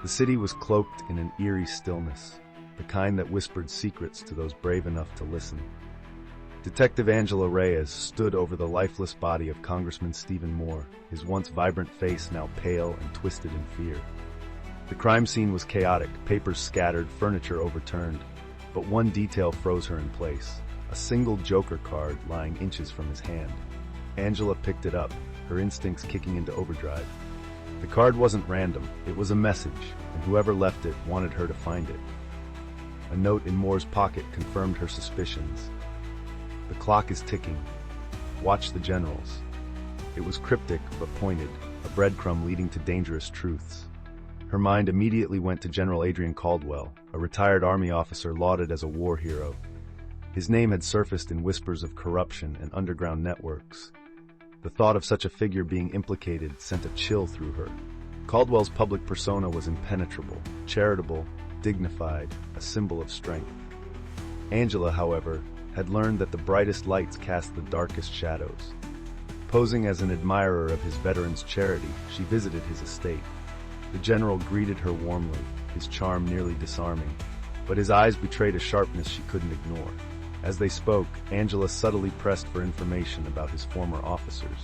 The city was cloaked in an eerie stillness, the kind that whispered secrets to those brave enough to listen. Detective Angela Reyes stood over the lifeless body of Congressman Stephen Moore, his once vibrant face now pale and twisted in fear. The crime scene was chaotic, papers scattered, furniture overturned, but one detail froze her in place: a single joker card lying inches from his hand. Angela picked it up, her instincts kicking into overdrive. The card wasn't random, it was a message, and whoever left it wanted her to find it. A note in Moore's pocket confirmed her suspicions. "The clock is ticking. Watch the generals." It was cryptic but pointed, a breadcrumb leading to dangerous truths. Her mind immediately went to General Adrian Caldwell, a retired Army officer lauded as a war hero. His name had surfaced in whispers of corruption and underground networks. The thought of such a figure being implicated sent a chill through her. Caldwell's public persona was impenetrable, charitable, dignified, a symbol of strength. Angela, however, had learned that the brightest lights cast the darkest shadows. Posing as an admirer of his veterans' charity, she visited his estate. The general greeted her warmly, his charm nearly disarming, but his eyes betrayed a sharpness she couldn't ignore. As they spoke, Angela subtly pressed for information about his former officers,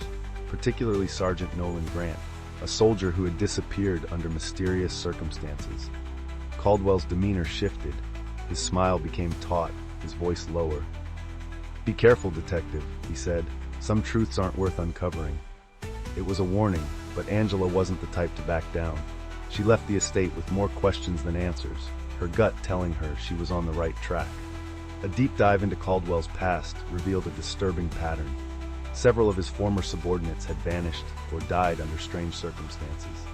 particularly Sergeant Nolan Grant, a soldier who had disappeared under mysterious circumstances. Caldwell's demeanor shifted. His smile became taut, his voice lower. "Be careful, detective," he said. "Some truths aren't worth uncovering." It was a warning, but Angela wasn't the type to back down. She left the estate with more questions than answers, her gut telling her she was on the right track. A deep dive into Caldwell's past revealed a disturbing pattern. Several of his former subordinates had vanished or died under strange circumstances.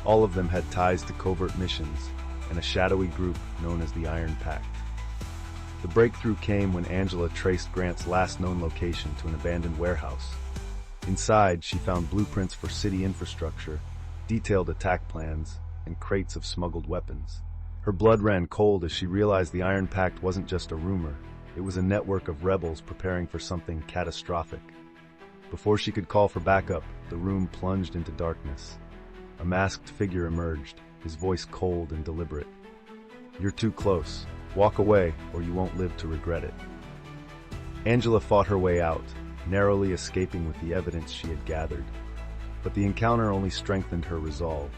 All of them had ties to covert missions and a shadowy group known as the Iron Pact. The breakthrough came when Angela traced Grant's last known location to an abandoned warehouse. Inside, she found blueprints for city infrastructure, detailed attack plans, and crates of smuggled weapons. Her blood ran cold as she realized the Iron Pact wasn't just a rumor. It was a network of rebels preparing for something catastrophic. Before she could call for backup, the room plunged into darkness. A masked figure emerged, his voice cold and deliberate. "You're too close. Walk away, or you won't live to regret it." Angela fought her way out, narrowly escaping with the evidence she had gathered. But the encounter only strengthened her resolve.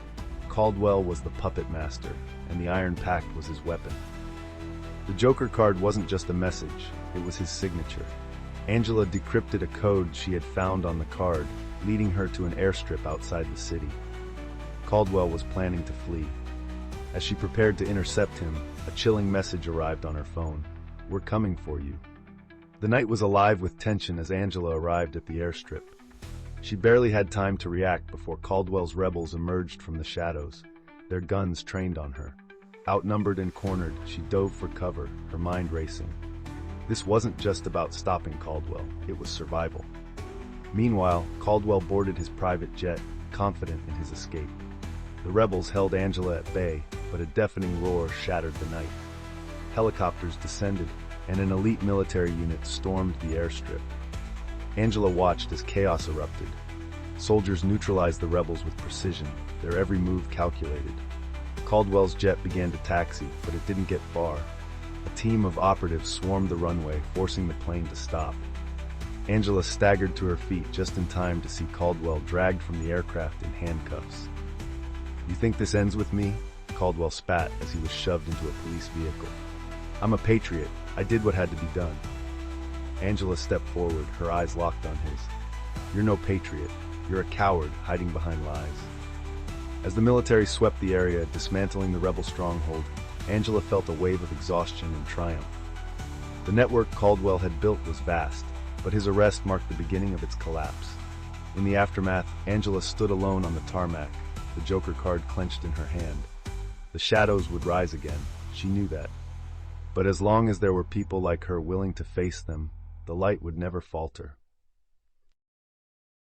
Caldwell was the puppet master, and the Iron Pact was his weapon. The Joker card wasn't just a message, it was his signature. Angela decrypted a code she had found on the card, leading her to an airstrip outside the city. Caldwell was planning to flee. As she prepared to intercept him, a chilling message arrived on her phone. "We're coming for you." The night was alive with tension as Angela arrived at the airstrip. She barely had time to react before Caldwell's rebels emerged from the shadows, their guns trained on her. Outnumbered and cornered, she dove for cover, her mind racing. This wasn't just about stopping Caldwell, it was survival. Meanwhile, Caldwell boarded his private jet, confident in his escape. The rebels held Angela at bay, but a deafening roar shattered the night. Helicopters descended, and an elite military unit stormed the airstrip. Angela watched as chaos erupted. Soldiers neutralized the rebels with precision, their every move calculated. Caldwell's jet began to taxi, but it didn't get far. A team of operatives swarmed the runway, forcing the plane to stop. Angela staggered to her feet just in time to see Caldwell dragged from the aircraft in handcuffs. "You think this ends with me?" Caldwell spat as he was shoved into a police vehicle. "I'm a patriot. I did what had to be done." Angela stepped forward, her eyes locked on his. "You're no patriot. You're a coward hiding behind lies." As the military swept the area, dismantling the rebel stronghold, Angela felt a wave of exhaustion and triumph. The network Caldwell had built was vast, but his arrest marked the beginning of its collapse. In the aftermath, Angela stood alone on the tarmac, the Joker card clenched in her hand. The shadows would rise again, she knew that. But as long as there were people like her willing to face them, the light would never falter.